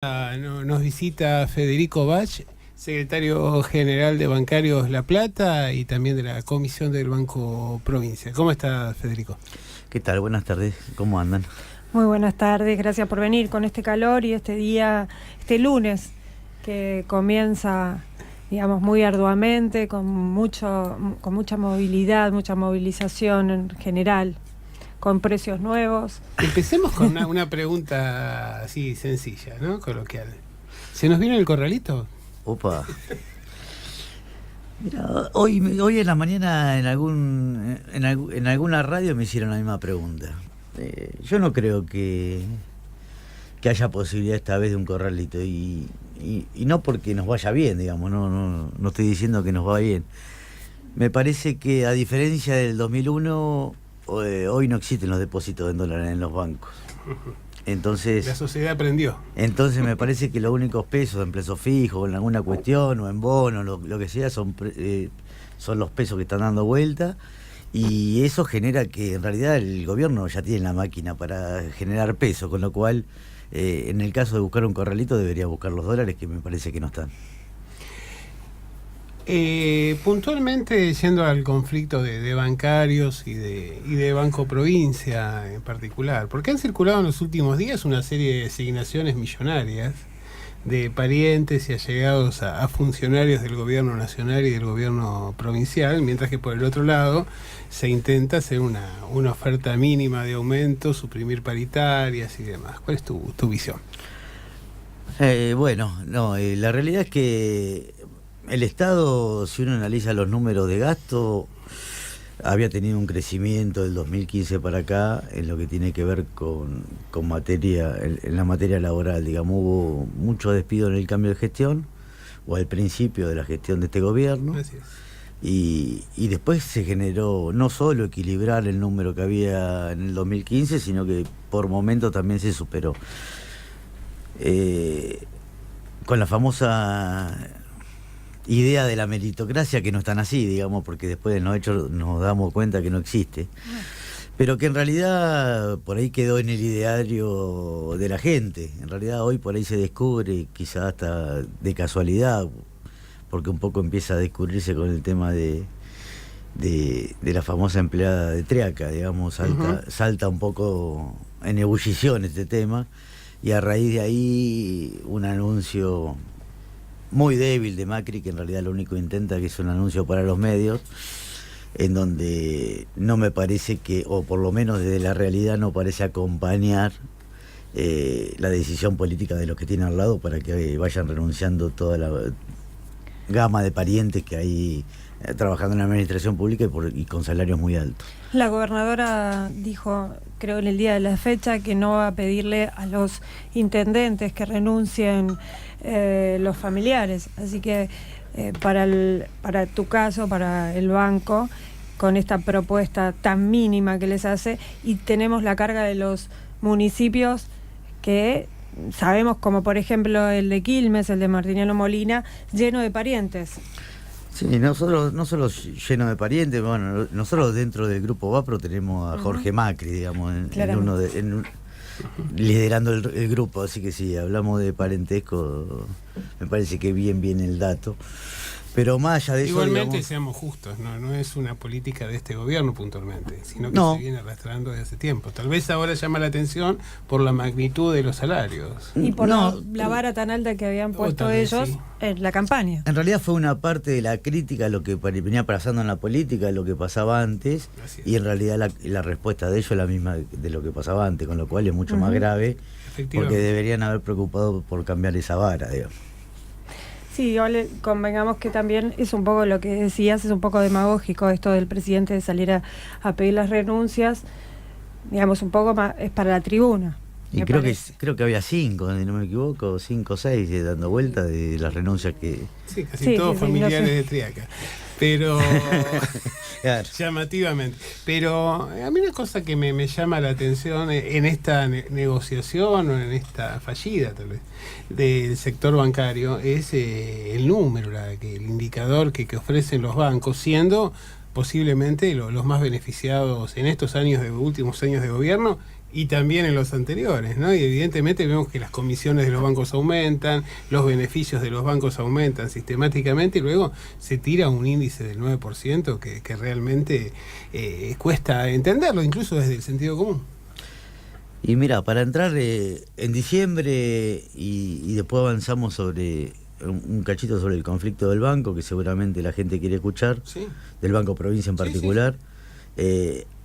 Nos visita Federico Bach, secretario general de Bancarios La Plata y también de la Comisión del Banco Provincia. ¿Cómo está, Federico? ¿Qué tal? Buenas tardes. ¿Cómo andan? Muy buenas tardes, gracias por venir con este calor y este día, este lunes, que comienza, digamos, muy arduamente, con mucha movilidad, mucha movilización en general, con precios nuevos. Empecemos con una pregunta así sencilla, ¿no? Coloquial. ¿Se nos viene el corralito? Opa. Mira, hoy en la mañana en alguna radio me hicieron la misma pregunta. Yo no creo que haya posibilidad esta vez de un corralito y no porque nos vaya bien, digamos, no estoy diciendo que nos va bien. Me parece que a diferencia del 2001, hoy no existen los depósitos en dólares en los bancos. Entonces, la sociedad aprendió. Entonces me parece que los únicos pesos en plazo fijo, en alguna cuestión o en bono, lo que sea, son los pesos que están dando vuelta. Y eso genera que en realidad el gobierno ya tiene la máquina para generar peso, con lo cual en el caso de buscar un corralito debería buscar los dólares, que me parece que no están. Puntualmente, yendo al conflicto de bancarios y de Banco Provincia en particular, porque han circulado en los últimos días una serie de designaciones millonarias de parientes y allegados a funcionarios del gobierno nacional y del gobierno provincial, mientras que por el otro lado se intenta hacer una oferta mínima de aumento, suprimir paritarias y demás. ¿Cuál es tu visión? La realidad es que el Estado, si uno analiza los números de gasto, había tenido un crecimiento del 2015 para acá en lo que tiene que ver con materia, en la materia laboral, digamos, hubo mucho despido en el cambio de gestión, o al principio de la gestión de este gobierno. Así es. Y después se generó no solo equilibrar el número que había en el 2015, sino que por momentos también se superó. Con la famosa idea de la meritocracia, que no es tan así, digamos, porque después de los hechos nos damos cuenta que no existe, pero que en realidad por ahí quedó en el ideario de la gente. En realidad hoy por ahí se descubre, quizás hasta de casualidad, porque un poco empieza a descubrirse con el tema de la famosa empleada de Triaca, digamos, salta un poco en ebullición este tema, y a raíz de ahí un anuncio muy débil de Macri, que en realidad lo único que intenta que es un anuncio para los medios, en donde no me parece que, o por lo menos desde la realidad no parece acompañar la decisión política de los que tienen al lado para que vayan renunciando toda la gama de parientes que hay trabajando en la administración pública y con salarios muy altos. La gobernadora dijo, creo en el día de la fecha, que no va a pedirle a los intendentes que renuncien los familiares. Así que para tu caso, para el banco, con esta propuesta tan mínima que les hace, y tenemos la carga de los municipios que sabemos, como por ejemplo el de Quilmes, el de Martiniano Molina, lleno de parientes. Sí, no solo lleno de parientes, bueno, nosotros dentro del grupo Vapro tenemos a Jorge Macri, digamos, liderando el grupo, así que sí, hablamos de parentesco, me parece que bien el dato. Pero más allá de eso, igualmente, digamos, seamos justos, no es una política de este gobierno puntualmente, sino que no. se viene arrastrando desde hace tiempo. Tal vez ahora llama la atención por la magnitud de los salarios. Y por la vara tan alta que habían puesto ellos, sí, en la campaña. En realidad fue una parte de la crítica a lo que venía pasando en la política, lo que pasaba antes, y en realidad la respuesta de ellos es la misma de lo que pasaba antes, con lo cual es mucho más grave, porque deberían haber preocupado por cambiar esa vara, digamos. Sí, convengamos que también es un poco lo que decías, es un poco demagógico esto del presidente de salir a pedir las renuncias, digamos, un poco más, es para la tribuna. Y creo que había 5, si no me equivoco, 5 o 6 dando vuelta de las renuncias que... Sí, casi todos familiares de Triaca. Pero claro, llamativamente. Pero a mí una cosa que me llama la atención en esta negociación, o en esta fallida tal vez, del sector bancario, es el número, el indicador que ofrecen los bancos, siendo posiblemente los más beneficiados en estos últimos años de gobierno, Y también en los anteriores, ¿no? Y evidentemente vemos que las comisiones de los bancos aumentan, los beneficios de los bancos aumentan sistemáticamente y luego se tira un índice del 9% que realmente cuesta entenderlo, incluso desde el sentido común. Y mira, para entrar en diciembre y después avanzamos sobre un cachito sobre el conflicto del banco, que seguramente la gente quiere escuchar, Sí. del Banco Provincia en particular.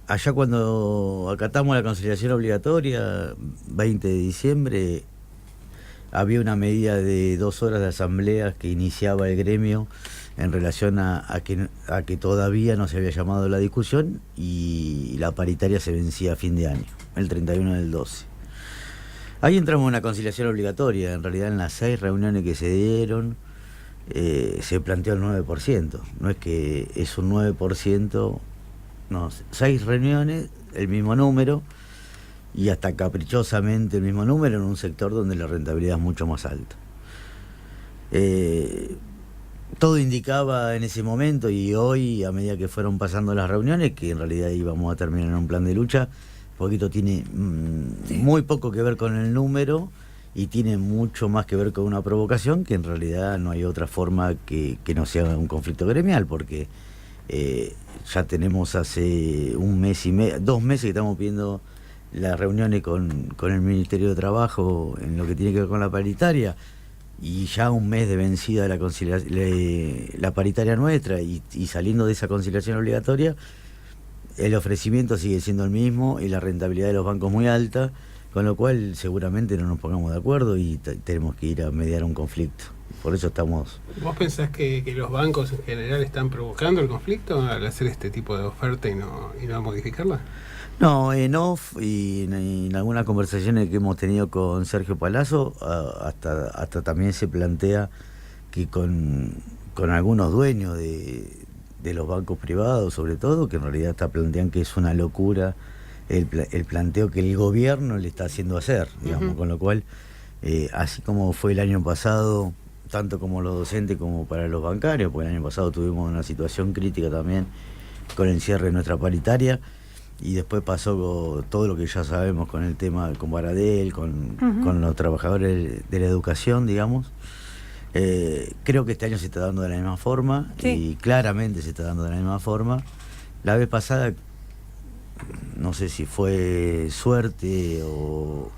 Allá cuando acatamos la conciliación obligatoria, 20 de diciembre, había una medida de 2 horas de asambleas que iniciaba el gremio en relación a que todavía no se había llamado la discusión y la paritaria se vencía a fin de año, el 31 del 12. Ahí entramos en una conciliación obligatoria. En realidad, en las 6 reuniones que se dieron, se planteó el 9%. No es que es un 9%, no, 6 reuniones, el mismo número, y hasta caprichosamente el mismo número en un sector donde la rentabilidad es mucho más alta. Todo indicaba en ese momento y hoy, a medida que fueron pasando las reuniones, que en realidad íbamos a terminar en un plan de lucha. Poquito tiene muy poco que ver con el número y tiene mucho más que ver con una provocación, que en realidad no hay otra forma que no sea un conflicto gremial, porque ya tenemos hace 1 mes y medio, 2 meses que estamos pidiendo las reuniones con el Ministerio de Trabajo en lo que tiene que ver con la paritaria, y ya 1 mes de vencida la paritaria nuestra y saliendo de esa conciliación obligatoria. El ofrecimiento sigue siendo el mismo y la rentabilidad de los bancos muy alta, con lo cual seguramente no nos pongamos de acuerdo y tenemos que ir a mediar un conflicto. Por eso estamos... ¿Vos pensás que los bancos en general están provocando el conflicto al hacer este tipo de oferta y no modificarla? No, en off y en algunas conversaciones que hemos tenido con Sergio Palazzo, hasta también se plantea que con algunos dueños de los bancos privados, sobre todo, que en realidad plantean que es una locura el planteo que el gobierno le está haciendo hacer, digamos, con lo cual, así como fue el año pasado, tanto como los docentes como para los bancarios, porque el año pasado tuvimos una situación crítica también con el cierre de nuestra paritaria, y después pasó todo lo que ya sabemos con el tema, con Baradel, con los trabajadores de la educación, digamos. Creo que este año se está dando de la misma forma, sí. Y claramente se está dando de la misma forma. La vez pasada, no sé si fue suerte o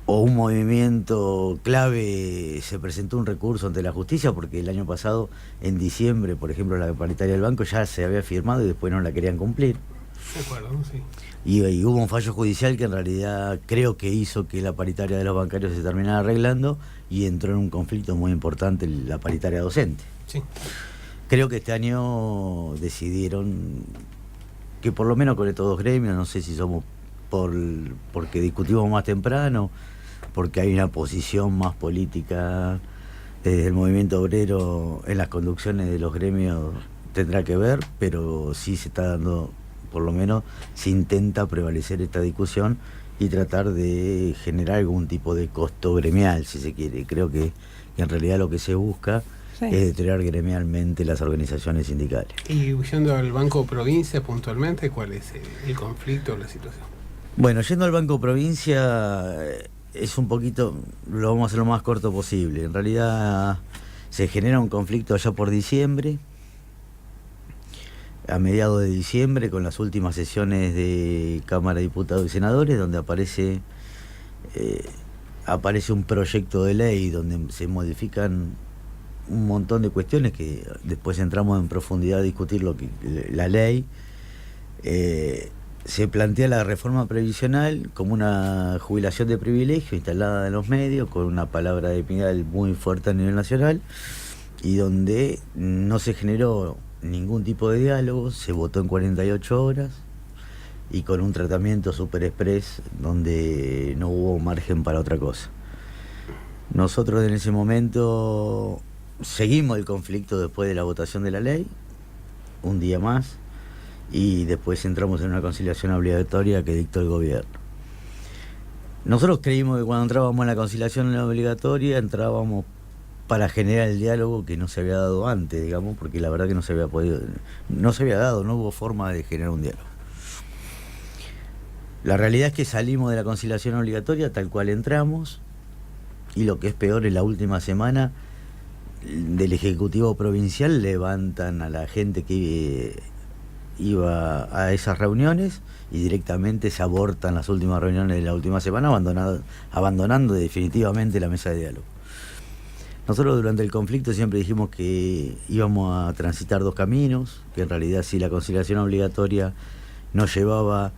un movimiento clave, se presentó un recurso ante la justicia, porque el año pasado, en diciembre, por ejemplo, la paritaria del banco ya se había firmado y después no la querían cumplir. De acuerdo, sí. Y hubo un fallo judicial que en realidad creo que hizo que la paritaria de los bancarios se terminara arreglando y entró en un conflicto muy importante la paritaria docente. Sí. Creo que este año decidieron que por lo menos con estos 2 gremios, no sé si somos porque discutimos más temprano, porque hay una posición más política desde el movimiento obrero en las conducciones de los gremios, tendrá que ver, pero sí se está dando, por lo menos se intenta prevalecer esta discusión y tratar de generar algún tipo de costo gremial, si se quiere. Creo que en realidad lo que se busca es deteriorar gremialmente las organizaciones sindicales. Y yendo al Banco Provincia puntualmente, ¿cuál es el conflicto o la situación? Bueno, yendo al Banco Provincia, es un poquito, lo vamos a hacer lo más corto posible. En realidad se genera un conflicto allá por diciembre, a mediados de diciembre, con las últimas sesiones de Cámara de Diputados y Senadores, donde aparece un proyecto de ley donde se modifican un montón de cuestiones que después entramos en profundidad a discutir la ley. Se plantea la reforma previsional como una jubilación de privilegio instalada en los medios, con una palabra de Pinal muy fuerte a nivel nacional, y donde no se generó ningún tipo de diálogo, se votó en 48 horas y con un tratamiento super express donde no hubo margen para otra cosa. Nosotros en ese momento seguimos el conflicto después de la votación de la ley, un día más, y después entramos en una conciliación obligatoria que dictó el gobierno. Nosotros creímos que cuando entrábamos en la conciliación obligatoria entrábamos para generar el diálogo que no se había dado antes, digamos, porque la verdad que no se había dado, no hubo forma de generar un diálogo. La realidad es que salimos de la conciliación obligatoria tal cual entramos, y lo que es peor, en la última semana del Ejecutivo Provincial levantan a la gente que iba a esas reuniones y directamente se abortan las últimas reuniones de la última semana, abandonando definitivamente la mesa de diálogo. Nosotros durante el conflicto siempre dijimos que íbamos a transitar dos caminos, que en realidad si la conciliación obligatoria nos llevaba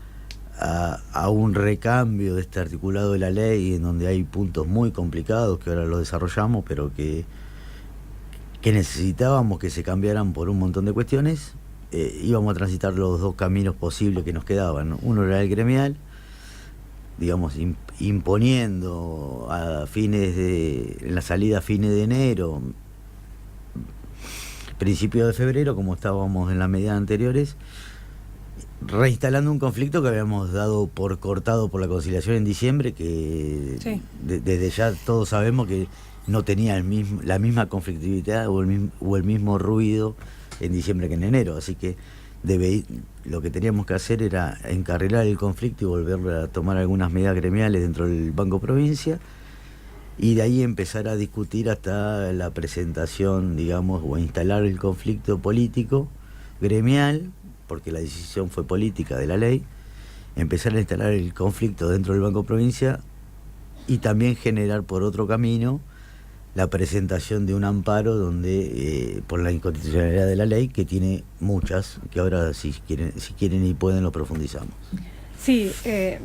a un recambio de este articulado de la ley, en donde hay puntos muy complicados que ahora los desarrollamos, pero que necesitábamos que se cambiaran por un montón de cuestiones, íbamos a transitar los dos caminos posibles que nos quedaban, ¿no? Uno era el gremial, digamos, imponiendo en la salida a fines de enero, principio de febrero, como estábamos en las medidas anteriores, reinstalando un conflicto que habíamos dado por cortado por la conciliación en diciembre, que sí, desde ya todos sabemos que no tenía la misma conflictividad o el mismo ruido en diciembre que en enero, así que lo que teníamos que hacer era encarrilar el conflicto y volver a tomar algunas medidas gremiales dentro del Banco Provincia, y de ahí empezar a discutir hasta la presentación, digamos, o instalar el conflicto político gremial, porque la decisión fue política de la ley, empezar a instalar el conflicto dentro del Banco Provincia y también generar por otro camino la presentación de un amparo donde por la inconstitucionalidad de la ley, que tiene muchas, que ahora si quieren y pueden lo profundizamos. Sí,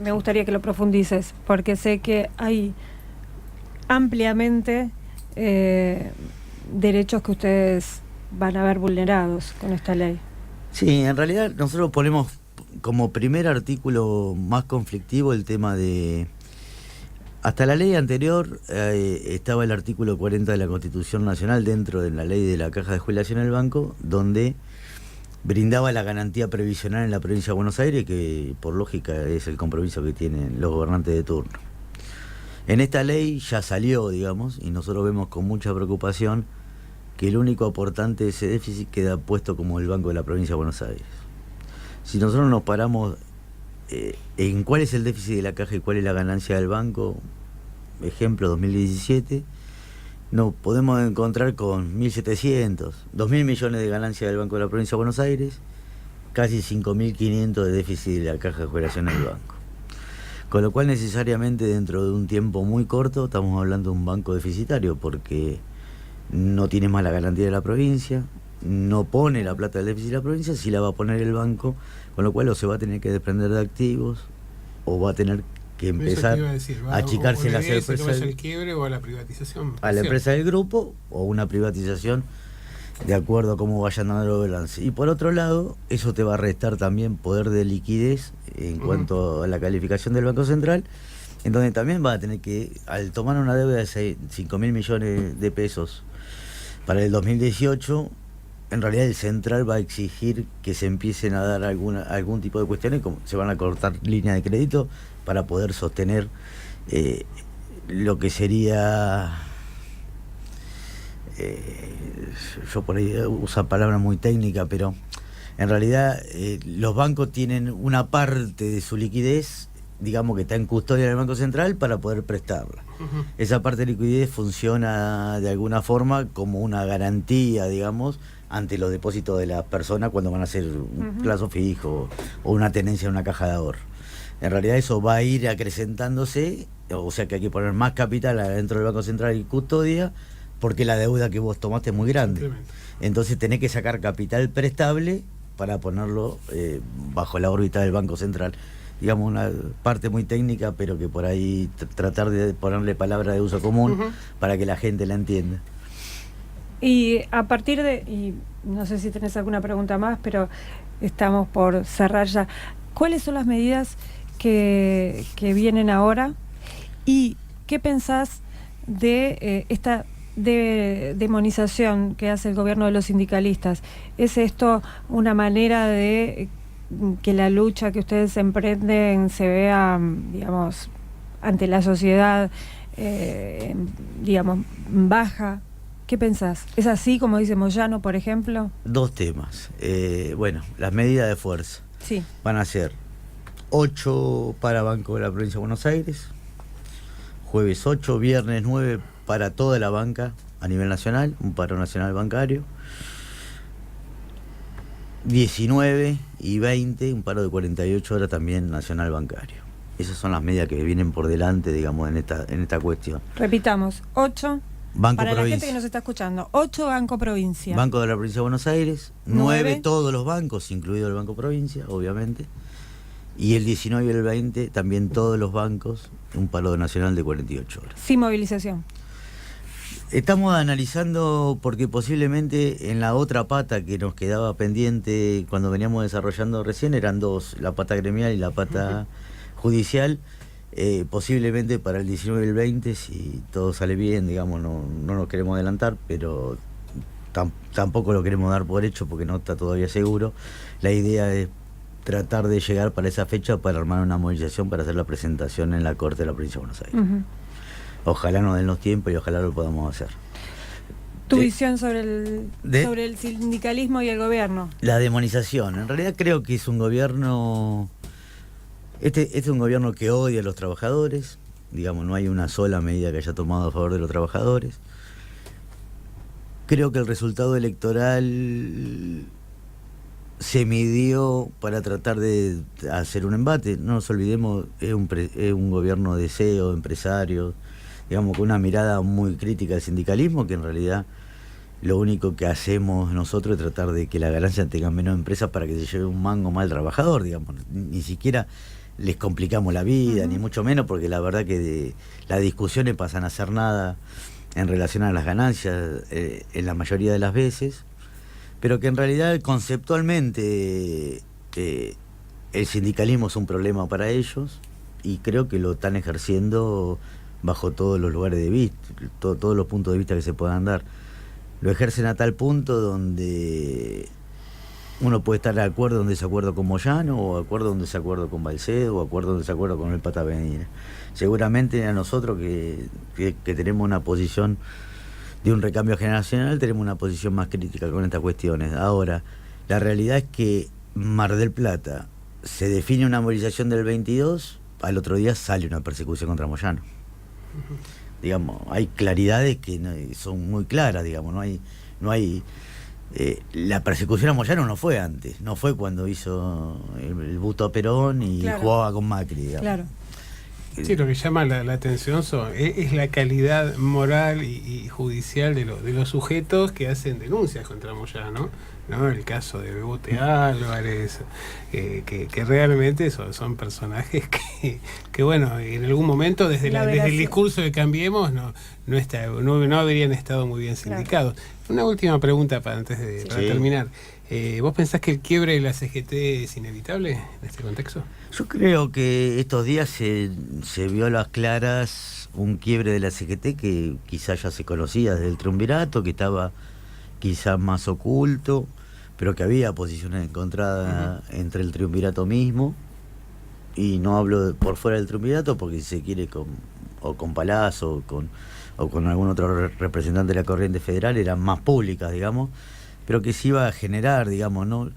me gustaría que lo profundices, porque sé que hay ampliamente derechos que ustedes van a ver vulnerados con esta ley. Sí, en realidad nosotros ponemos como primer artículo más conflictivo el tema de... Hasta la ley anterior estaba el artículo 40 de la Constitución Nacional dentro de la ley de la Caja de Jubilación del Banco, donde brindaba la garantía previsional en la provincia de Buenos Aires, que por lógica es el compromiso que tienen los gobernantes de turno. En esta ley ya salió, digamos, y nosotros vemos con mucha preocupación que el único aportante de ese déficit queda puesto como el Banco de la Provincia de Buenos Aires. Si nosotros nos paramos en cuál es el déficit de la caja y cuál es la ganancia del banco, ejemplo 2017, nos podemos encontrar con 1.700, 2.000 millones de ganancia del Banco de la Provincia de Buenos Aires, casi 5.500 de déficit de la caja de jubilación del banco. Con lo cual necesariamente dentro de un tiempo muy corto estamos hablando de un banco deficitario, porque no tiene más la garantía de la provincia, no pone la plata del déficit de la provincia, sí la va a poner el banco, con lo cual o se va a tener que desprender de activos o va a tener que empezar a achicarse las empresas al quiebre o a la privatización. A la empresa del grupo o una privatización de acuerdo a cómo vayan dando los balances. Y por otro lado, eso te va a restar también poder de liquidez en cuanto a la calificación del Banco Central, en donde también va a tener que, al tomar una deuda de 5.000 millones de pesos para el 2018, en realidad el Central va a exigir que se empiecen a dar algún tipo de cuestiones, como se van a cortar líneas de crédito para poder sostener lo que sería, yo por ahí uso palabras muy técnicas, pero en realidad los bancos tienen una parte de su liquidez, digamos, que está en custodia del Banco Central para poder prestarla. Esa parte de liquidez funciona de alguna forma como una garantía, digamos, ante los depósitos de las personas cuando van a hacer un plazo fijo o una tenencia en una caja de ahorro. En realidad eso va a ir acrecentándose, o sea que hay que poner más capital adentro del Banco Central y custodia, porque la deuda que vos tomaste es muy grande. Entonces tenés que sacar capital prestable para ponerlo bajo la órbita del Banco Central. Digamos, una parte muy técnica, pero que por ahí tratar de ponerle palabras de uso común para que la gente la entienda. Y a partir de, y no sé si tenés alguna pregunta más, pero estamos por cerrar ya, ¿cuáles son las medidas que vienen ahora? ¿Y qué pensás de esta demonización que hace el gobierno de los sindicalistas? ¿Es esto una manera de que la lucha que ustedes emprenden se vea, digamos, ante la sociedad, digamos, baja? ¿Qué pensás? ¿Es así como dice Moyano, por ejemplo? Dos temas. Bueno, las medidas de fuerza sí. van a ser 8 para Banco de la Provincia de Buenos Aires, jueves 8, viernes 9 para toda la banca a nivel nacional, un paro nacional bancario, 19 y 20, un paro de 48 horas también nacional bancario. Esas son las medidas que vienen por delante, digamos, en esta cuestión. Repitamos, 8 Banco para Provincia. la gente que nos está escuchando, 8 Banco Provincia. Banco de la Provincia de Buenos Aires, 9 todos los bancos, incluido el Banco Provincia, obviamente. Y el 19 y el 20 también todos los bancos, un paro nacional de 48 horas. Sin movilización. Estamos analizando porque posiblemente en la otra pata que nos quedaba pendiente cuando veníamos desarrollando recién, eran dos, la pata gremial y la pata judicial. Posiblemente para el 19 y el 20, si todo sale bien, digamos, no nos queremos adelantar, pero tampoco lo queremos dar por hecho porque no está todavía seguro. La idea es tratar de llegar para esa fecha para armar una movilización para hacer la presentación en la Corte de la Provincia de Buenos Aires. Ojalá nos den los tiempos y ojalá lo podamos hacer. ¿Tu visión sobre el sindicalismo y el gobierno? La demonización. En realidad creo que es un gobierno... Este es un gobierno que odia a los trabajadores. Digamos, no hay una sola medida que haya tomado a favor de los trabajadores. Creo que el resultado electoral se midió para tratar de hacer un embate. No nos olvidemos, es un gobierno de CEO, empresarios, digamos, con una mirada muy crítica al sindicalismo, que en realidad lo único que hacemos nosotros es tratar de que la ganancia tenga menos empresas para que se lleve un mango más al trabajador, digamos. Ni siquiera les complicamos la vida, ni mucho menos, porque la verdad que las discusiones pasan a ser nada en relación a las ganancias en la mayoría de las veces, pero que en realidad conceptualmente el sindicalismo es un problema para ellos y creo que lo están ejerciendo bajo todos los lugares de vista, todos los puntos de vista que se puedan dar. Lo ejercen a tal punto donde uno puede estar de acuerdo o en desacuerdo con Moyano, o de acuerdo o en desacuerdo con Balcedo, o de acuerdo o en desacuerdo con el Pata Benítez. Seguramente a nosotros que tenemos una posición de un recambio generacional, tenemos una posición más crítica con estas cuestiones. Ahora, la realidad es que Mar del Plata se define una movilización del 22, al otro día sale una persecución contra Moyano. Digamos, hay claridades que son muy claras, digamos, no hay la persecución a Moyano no fue antes, no fue cuando hizo el busto a Perón y jugaba con Macri, digamos. Claro. Sí, lo que llama la atención es la calidad moral y judicial de los sujetos que hacen denuncias contra Moyano, ¿no? El caso de Bebote Álvarez, que realmente son personajes que bueno, en algún momento desde el discurso de Cambiemos no habrían estado muy bien sindicados. Una última pregunta para terminar. ¿Vos pensás que el quiebre de la CGT es inevitable en este contexto? Yo creo que estos días se vio a las claras un quiebre de la CGT que quizás ya se conocía desde el triunvirato, que estaba quizás más oculto, pero que había posiciones encontradas entre el triunvirato mismo, y no hablo por fuera del triunvirato porque si se quiere con Palazzo o con algún otro representante de la corriente federal eran más públicas, digamos, pero que se iba a generar, digamos, ¿no?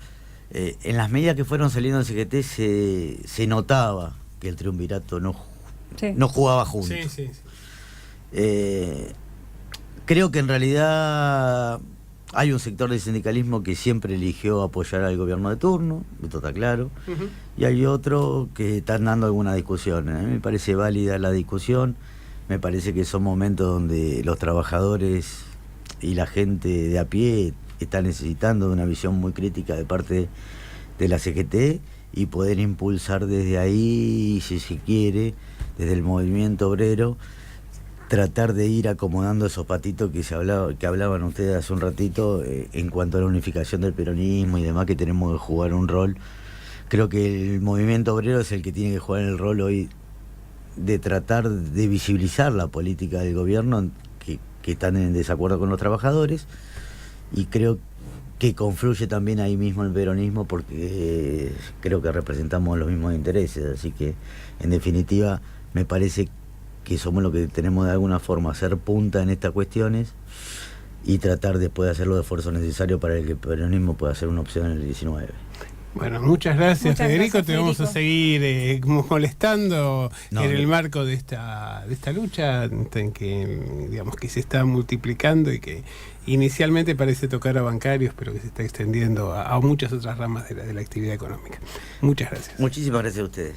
En las medidas que fueron saliendo del CGT se notaba que el triunvirato no jugaba juntos. Sí. Creo que en realidad hay un sector del sindicalismo que siempre eligió apoyar al gobierno de turno, esto está claro, y hay otro que están dando alguna discusión. A mí me parece válida la discusión, me parece que son momentos donde los trabajadores y la gente de a pie está necesitando de una visión muy crítica de parte de la CGT y poder impulsar desde ahí, si se quiere, desde el movimiento obrero, tratar de ir acomodando esos patitos que hablaban ustedes hace un ratito en cuanto a la unificación del peronismo y demás, que tenemos que jugar un rol. Creo que el movimiento obrero es el que tiene que jugar el rol hoy de tratar de visibilizar la política del gobierno que están en desacuerdo con los trabajadores, y creo que confluye también ahí mismo el peronismo porque creo que representamos los mismos intereses, así que en definitiva me parece que somos los que tenemos de alguna forma hacer punta en estas cuestiones y tratar después de hacer los esfuerzos necesarios para que el peronismo pueda ser una opción en el 19. Bueno, muchas gracias, Muchas Federico. gracias, Te vamos a Federico. seguir molestando No, en no. el marco de esta lucha en que, digamos, que se está multiplicando y que inicialmente parece tocar a bancarios, pero que se está extendiendo a muchas otras ramas de la actividad económica. Muchas gracias. Muchísimas gracias a ustedes.